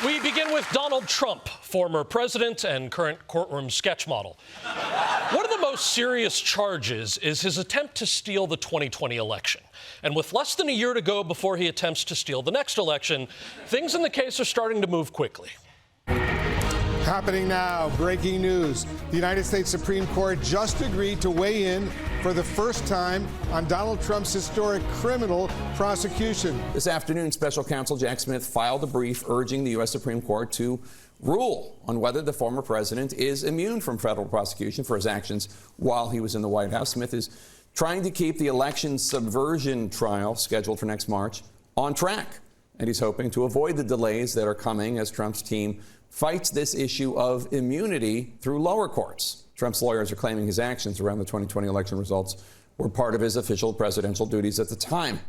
We begin with Donald Trump, former president and current courtroom sketch model. One of the most serious charges is his attempt to steal the 2020 election. And with less than a year to go before he attempts to steal the next election, things in the case are starting to move quickly. Happening now, breaking news. The United States Supreme Court just agreed to weigh in for the first time on Donald Trump's historic criminal prosecution. This afternoon, special counsel Jack Smith filed a brief urging the U.S. Supreme Court to rule on whether the former president is immune from federal prosecution for his actions while he was in the White House. Smith is trying to keep the election subversion trial scheduled for next March on track, and he's hoping to avoid the delays that are coming as Trump's team fights this issue of immunity through lower courts. Trump's lawyers are claiming his actions around the 2020 election results were part of his official presidential duties at the time.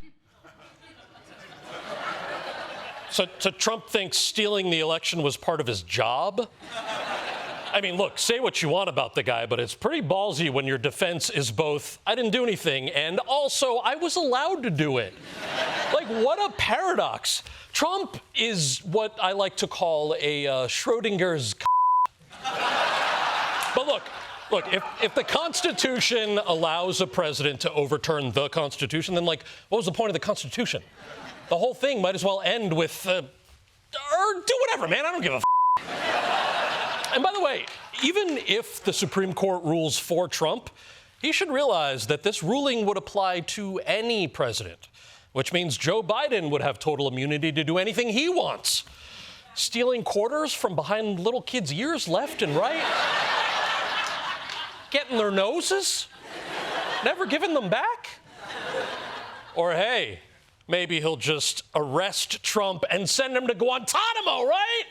So Trump thinks stealing the election was part of his job? I mean, look, say what you want about the guy, but it's pretty ballsy when your defense is both, I didn't do anything, and also, I was allowed to do it. Like, what a paradox. Trump is what I like to call a Schrodinger's But look, if the Constitution allows a president to overturn the Constitution, then, like, what was the point of the Constitution? The whole thing might as well end with, or do whatever, man, I don't give a And by the way, even if the Supreme Court rules for Trump, he should realize that this ruling would apply to any president, which means Joe Biden would have total immunity to do anything he wants. Stealing quarters from behind little kids' ears left and right, getting their noses, never giving them back. Or hey, maybe he'll just arrest Trump and send him to Guantanamo, right?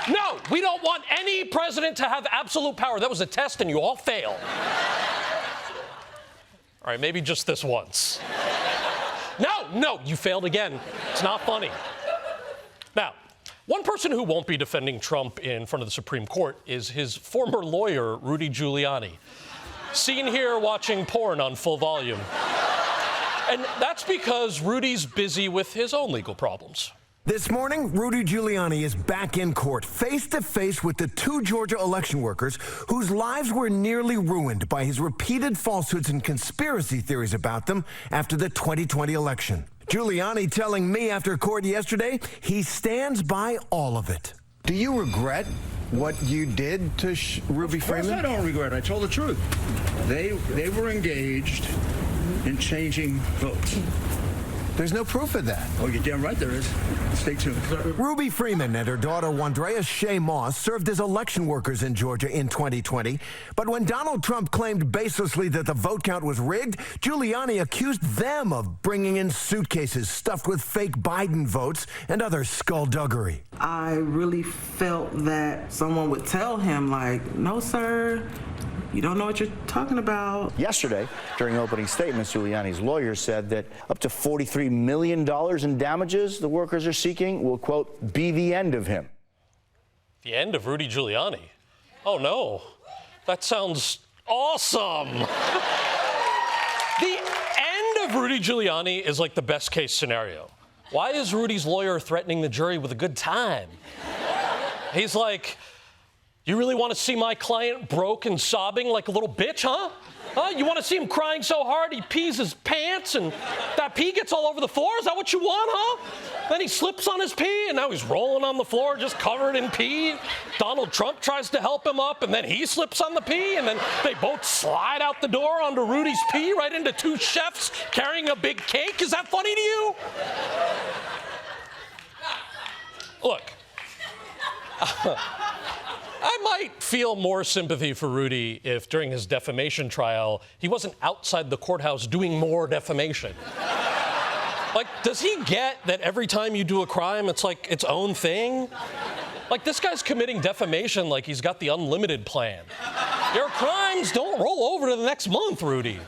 No, we don't want any president to have absolute power. That was a test and you all failed. All right, maybe just this once. No, you failed again. It's not funny. Now, one person who won't be defending Trump in front of the Supreme Court is his former lawyer, Rudy Giuliani. Seen here watching porn on full volume. And that's because Rudy's busy with his own legal problems. This morning, Rudy Giuliani is back in court, face-to-face with the two Georgia election workers whose lives were nearly ruined by his repeated falsehoods and conspiracy theories about them after the 2020 election. Giuliani telling me after court yesterday he stands by all of it. Do you regret what you did to Ruby Freeman? Of course I don't regret. I told the truth. They were engaged in changing votes. There's no proof of that. Oh, you're damn right there is. Stay tuned. Ruby Freeman and her daughter, Wandrea Shea Moss, served as election workers in Georgia in 2020. But when Donald Trump claimed baselessly that the vote count was rigged, Giuliani accused them of bringing in suitcases stuffed with fake Biden votes and other skullduggery. I really felt that someone would tell him, like, no, sir, you don't know what you're talking about. Yesterday, during opening statements, Giuliani's lawyer said that up to $43 million in damages the workers are seeking will, quote, be the end of him. The end of Rudy Giuliani? Oh, no. That sounds awesome. The end of Rudy Giuliani is like the best case scenario. Why is Rudy's lawyer threatening the jury with a good time? He's like, you really want to see my client broke and sobbing like a little bitch, huh? You want to see him crying so hard he pees his pants and that pee gets all over the floor? Is that what you want, huh? Then he slips on his pee and now he's rolling on the floor just covered in pee. Donald Trump tries to help him up and then he slips on the pee and then they both slide out the door onto Rudy's pee right into two chefs carrying a big cake. Is that funny to you? Look. I might feel more sympathy for Rudy if during his defamation trial, he wasn't outside the courthouse doing more defamation. Like, does he get that every time you do a crime, it's like its own thing? Like, this guy's committing defamation like he's got the unlimited plan. Your crimes don't roll over to the next month, Rudy.